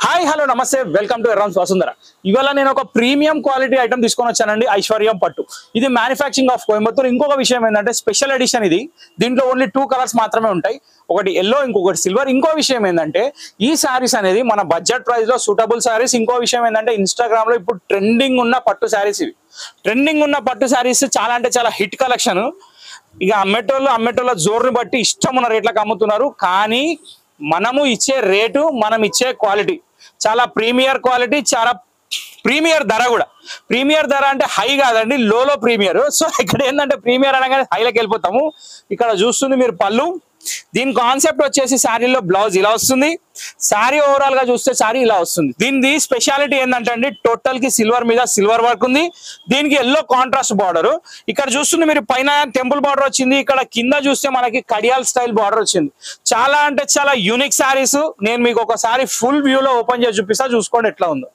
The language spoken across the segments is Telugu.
హాయ్ హలో నమస్తే వెల్కమ్ టు అరౌండ్ వసుంధర. ఇవాళ నేను ఒక ప్రీమియం క్వాలిటీ ఐటమ్ తీసుకొని వచ్చానండి. ఐశ్వర్యం పట్టు. ఇది మ్యానుఫ్యాక్చరింగ్ ఆఫ్ కోయంబత్తూర్. ఇంకొక విషయం ఏంటంటే స్పెషల్ ఎడిషన్ ఇది. దీంట్లో ఓన్లీ 2 కలర్స్ మాత్రమే ఉంటాయి, ఒకటి ఎల్లో ఇంకొకటి సిల్వర్. ఇంకో విషయం ఏంటంటే ఈ శారీస్ అనేది మన బడ్జెట్ ప్రైస్ లో సూటబుల్ శారీస్. ఇంకో విషయం ఏంటంటే ఇన్స్టాగ్రామ్ లో ఇప్పుడు ట్రెండింగ్ ఉన్న పట్టు శారీస్ ఇవి. ట్రెండింగ్ ఉన్న పట్టు శారీస్ చాలా అంటే చాలా హిట్ కలెక్షన్. ఇక అమ్మేటోళ్ళ జోరుని బట్టి ఇష్టం ఉన్న రేట్లకు అమ్ముతున్నారు. కానీ మనము ఇచ్చే రేటు, మనం ఇచ్చే క్వాలిటీ చాలా ప్రీమియర్ క్వాలిటీ, చాలా ప్రీమియర్ ధర కూడా. ప్రీమియర్ ధర అంటే హై కాదండి, లోలో ప్రీమియర్. సో ఇక్కడ ఏంటంటే ప్రీమియర్ అనగానే హైలోకి వెళ్ళిపోతాము. ఇక్కడ చూస్తుంది మీరు పళ్ళు. దీని కాన్సెప్ట్ వచ్చేసి శారీలో బ్లౌజ్ ఇలా వస్తుంది. శారీ ఓవరాల్ గా చూస్తే శారీ ఇలా వస్తుంది. దీని స్పెషాలిటీ ఏంటంటే అండి, టోటల్ కి సిల్వర్ మీద సిల్వర్ వర్క్ ఉంది. దీనికి ఎల్లో కాంట్రాస్ట్ బార్డర్. ఇక్కడ చూస్తుంది మీరు పైన టెంపుల్ బార్డర్ వచ్చింది. ఇక్కడ కింద చూస్తే మనకి కడియాల్ స్టైల్ బార్డర్ వచ్చింది. చాలా అంటే చాలా యూనిక్ శారీస్. నేను మీకు ఒకసారి ఫుల్ వ్యూ లో ఓపెన్ చేసి చూపిస్తా, చూసుకోండి ఎట్లా ఉందో.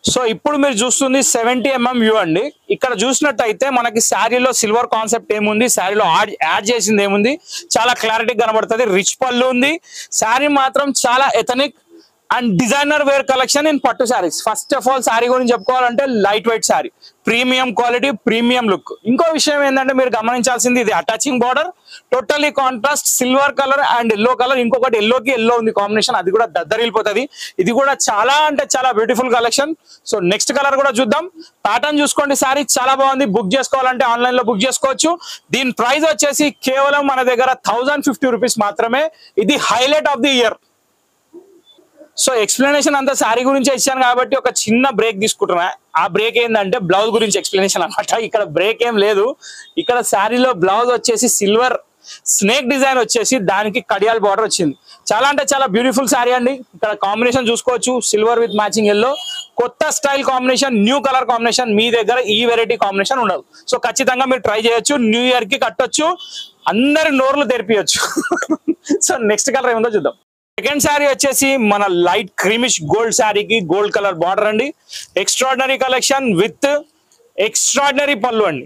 సో ఇప్పుడు మీరు చూస్తుంది 70 mm వ్యూ అండి. ఇక్కడ చూసినట్టయితే మనకి శారీలో సిల్వర్ కాన్సెప్ట్ ఏముంది, శారీలో యాడ్ చేసింది ఏముంది చాలా క్లారిటీ కనబడుతుంది. రిచ్ పళ్ళు ఉంది. శారీ మాత్రం చాలా ethnic and designer wear collection in పట్టు saris. First of all sari గురించి చెప్పుకోవాలంటే light weight sari, premium quality, premium look. ఇంకో విషయం ఏంటంటే మీరు గమనించాల్సింది, ఇది attaching border, totally contrast silver colour and yellow colour. ఇంకొకటి ఎల్లోకి ఎల్లో ఉంది కాంబినేషన్, అది కూడా దద్దరిల్లిపోతుంది. ఇది కూడా చాలా అంటే చాలా beautiful collection. So next colour కూడా చూద్దాం. ప్యాటర్న్ చూసుకోండి, శారీ చాలా బాగుంది. బుక్ చేసుకోవాలంటే ఆన్లైన్ లో బుక్ చేసుకోవచ్చు. దీని ప్రైస్ వచ్చేసి కేవలం మన దగ్గర 1050 రూపీస్ మాత్రమే. ఇది highlight of the year. So explanation అంతా శారీ గురించి ఇచ్చాను కాబట్టి ఒక చిన్న బ్రేక్ తీసుకుంటున్నా. ఆ బ్రేక్ ఏంటంటే బ్లౌజ్ గురించి ఎక్స్ప్లెనేషన్ అనమాట. ఇక్కడ బ్రేక్ ఏం లేదు. ఇక్కడ శారీలో బ్లౌజ్ వచ్చేసి సిల్వర్ స్నేక్ డిజైన్ వచ్చేసి దానికి కడియాల్ బార్డర్ వచ్చింది. చాలా అంటే చాలా బ్యూటిఫుల్ శారీ అండి. ఇక్కడ కాంబినేషన్ చూసుకోవచ్చు, సిల్వర్ విత్ మ్యాచింగ్ ఎల్లో. కొత్త style combination, new colour combination. మీ దగ్గర ఈ వెరైటీ కాంబినేషన్ ఉండదు. సో ఖచ్చితంగా మీరు ట్రై చేయొచ్చు. న్యూ ఇయర్ కి కట్టొచ్చు, అందరి నోర్లు తెరిపియొచ్చు. సో నెక్స్ట్ కలర్ ఏముందో చూద్దాం. సెకండ్ శారీ వచ్చేసి మన లైట్ క్రీమిష్ గోల్డ్ శారీకి గోల్డ్ కలర్ బార్డర్ అండి. ఎక్స్ట్రాడినరీ కలెక్షన్ విత్ ఎక్స్ట్రాడినరీ పళ్ళు అండి.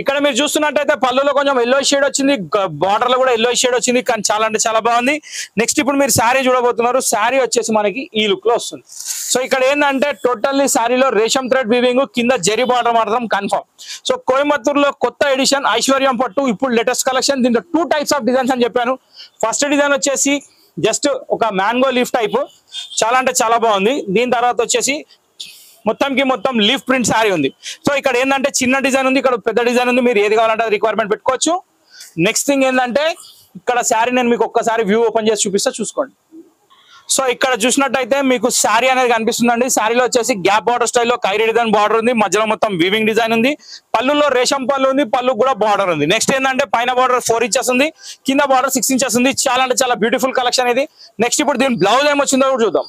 ఇక్కడ మీరు చూస్తున్నట్టయితే పళ్ళులో కొంచెం ఎల్లో షేడ్ వచ్చింది, బార్డర్ లో కూడా ఎల్లో షేడ్ వచ్చింది, కానీ చాలా అంటే చాలా బాగుంది. నెక్స్ట్ ఇప్పుడు మీరు శారీ చూడబోతున్నారు. శారీ వచ్చేసి మనకి ఈ లుక్ లో వస్తుంది. సో ఇక్కడ ఏంటంటే టోటల్లీ శారీలో రేషం థ్రెడ్ వీవింగ్, కింద జెరీ బార్డర్ మాత్రం కన్ఫర్మ్. సో కోయంబత్తూర్ లో కొత్త ఎడిషన్ ఐశ్వర్యం పట్టు, ఇప్పుడు లేటెస్ట్ కలెక్షన్. దీంట్లో 2 టైప్స్ ఆఫ్ డిజైన్స్ అని చెప్పాను. ఫస్ట్ డిజైన్ వచ్చేసి జస్ట్ ఒక మ్యాంగో లీఫ్ టైప్, చాలా అంటే చాలా బాగుంది. దీని తర్వాత వచ్చేసి మొత్తం లీఫ్ ప్రింట్ శారీ ఉంది. సో ఇక్కడ ఏంటంటే చిన్న డిజైన్ ఉంది, ఇక్కడ పెద్ద డిజైన్ ఉంది. మీరు ఏది కావాలంటే అది రిక్వైర్మెంట్ పెట్టుకోవచ్చు. నెక్స్ట్ థింగ్ ఏంటంటే ఇక్కడ శారీ నేను మీకు ఒక్కసారి వ్యూ ఓపెన్ చేసి చూపిస్తా, చూసుకోండి. సో ఇక్కడ చూసినట్టయితే మీకు శారీ అనేది కనిపిస్తుందండి. శారీలో వచ్చేసి గ్యాప్ బార్డర్ స్టైల్లో కైరీ డిజైన్ బార్డర్ ఉంది, మధ్యలో మొత్తం వీవింగ్ డిజైన్ ఉంది. పళ్ళులో రేషం పళ్ళు ఉంది, పళ్ళు కూడా బార్డర్ ఉంది. నెక్స్ట్ ఏంటంటే పైన బార్డర్ 4 ఇంచెస్ ఉంది, కింద బార్డర్ 6 ఇంచెస్ ఉంది. చాలా అంటే చాలా బ్యూటిఫుల్ కలెక్షన్ ఇది. నెక్స్ట్ ఇప్పుడు దీని బ్లౌజ్ ఏమొచ్చిందో కూడా చూద్దాం.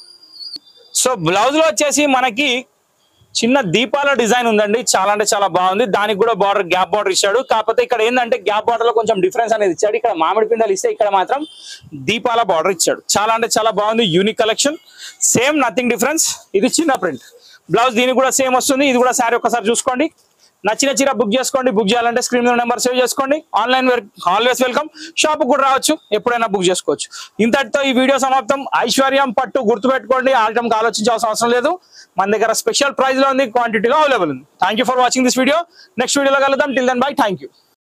సో బ్లౌజ్ లో వచ్చేసి మనకి చిన్న దీపాల డిజైన్ ఉందండి. చాలా అంటే చాలా బాగుంది. దానికి కూడా బార్డర్ గ్యాప్ బార్డర్ ఇచ్చాడు. కాకపోతే ఇక్కడ ఏంటంటే గ్యాప్ బార్డర్ లో కొంచెం డిఫరెన్స్ అనేది ఇచ్చాడు. ఇక్కడ మామిడి పిండాలు ఇస్తే ఇక్కడ మాత్రం దీపాల బార్డర్ ఇచ్చాడు. చాలా అంటే చాలా బాగుంది. Unique collection, same nothing difference. ఇది చిన్న ప్రింట్ బ్లౌజ్, దీనికి కూడా సేమ్ వస్తుంది. ఇది కూడా శారీ ఒకసారి చూసుకోండి. నచ్చిన చీర బుక్ చేసుకోండి. బుక్ చేయాలంటే స్క్రీన్ నెంబర్ సేవ్ చేసుకోండి. Online always welcome. షాప్ కూడా రావచ్చు, ఎప్పుడైనా బుక్ చేసుకోవచ్చు. ఇంతటితో ఈ వీడియో సమాప్తం. ఐశ్వర్యం పట్టు గుర్తుపెట్టుకోండి. ఐటమ్కి ఆలోచించాల్సిన అవసరం లేదు. మన దగ్గర స్పెషల్ ప్రైస్ లో ఉంది, క్వాంటిటీలో అవైలబుల్ ఉంది. Thank you for watching this video. Next వీడియోలో కలుద్దాం. Till then bye. Thank you.